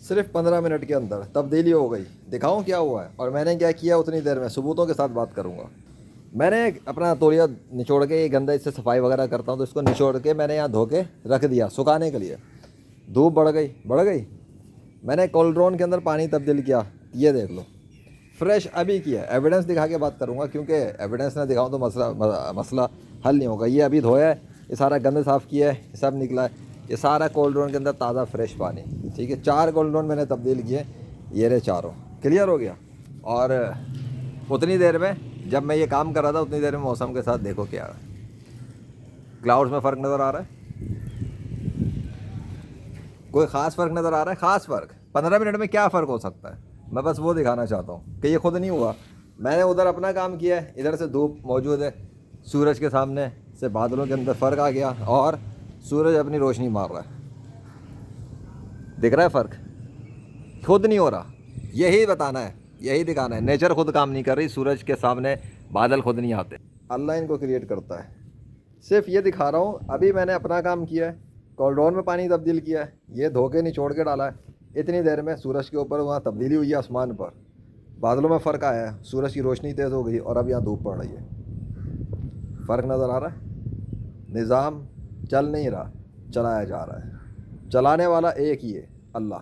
सिर्फ 15 मिनट के अंदर तब्दीली हो गई। दिखाऊं क्या हुआ है और मैंने क्या किया उतनी देर में, सबूतों के साथ बात करूंगा। मैंने अपना तौलिया निचोड़ के, ये गंदा इससे सफाई वगैरह करता हूँ तो इसको निचोड़ के मैंने यहाँ धो के रख दिया सुखाने के लिए। धूप बढ़ गई। मैंने कोल्ड्रोन के अंदर पानी तब्दील किया, ये देख लो, फ्रेश अभी किया। एविडेंस दिखा के बात करूँगा क्योंकि एविडेंस ना दिखाऊँ तो मसला हल नहीं होगा। ये अभी धोया है, ये सारा गंद साफ़ किया है, ये सब निकला है, ये सारा कोल्ड्रोन के अंदर ताज़ा फ्रेश पानी। ठीक है, 4 कोल्ड्रोन मैंने तब्दील किए, ये रहे चारों। क्लियर हो गया। और उतनी देर में जब मैं ये काम कर रहा था उतनी देर में मौसम के साथ देखो क्या है, क्लाउड्स में फ़र्क नज़र आ रहा है? कोई ख़ास फ़र्क नज़र आ रहा है? ख़ास फ़र्क 15 मिनट में क्या फ़र्क हो सकता है, मैं बस वो दिखाना चाहता हूँ कि ये खुद नहीं हुआ। मैंने उधर अपना काम किया है, इधर से धूप मौजूद है, सूरज के सामने से बादलों के अंदर फ़र्क आ गया और सूरज अपनी रोशनी मार रहा है। दिख रहा है फ़र्क? खुद नहीं हो रहा, यही बताना है, यही दिखाना है। नेचर खुद काम नहीं कर रही, सूरज के सामने बादल खुद नहीं आते, अल्लाह इनको क्रिएट करता है। सिर्फ ये दिखा रहा हूँ, अभी मैंने अपना काम किया है, कोल्ड्रोन में पानी तब्दील किया है, ये धो के निचोड़ के डाला है। इतनी देर में सूरज के ऊपर वहाँ तब्दीली हुई है, आसमान पर बादलों में फ़र्क आया है, सूरज की रोशनी तेज़ हो गई और अब यहाँ धूप पड़ रही है। फ़र्क नज़र आ रहा है? निज़ाम चल नहीं रहा, चलाया जा रहा है। चलाने वाला एक ही है, अल्लाह।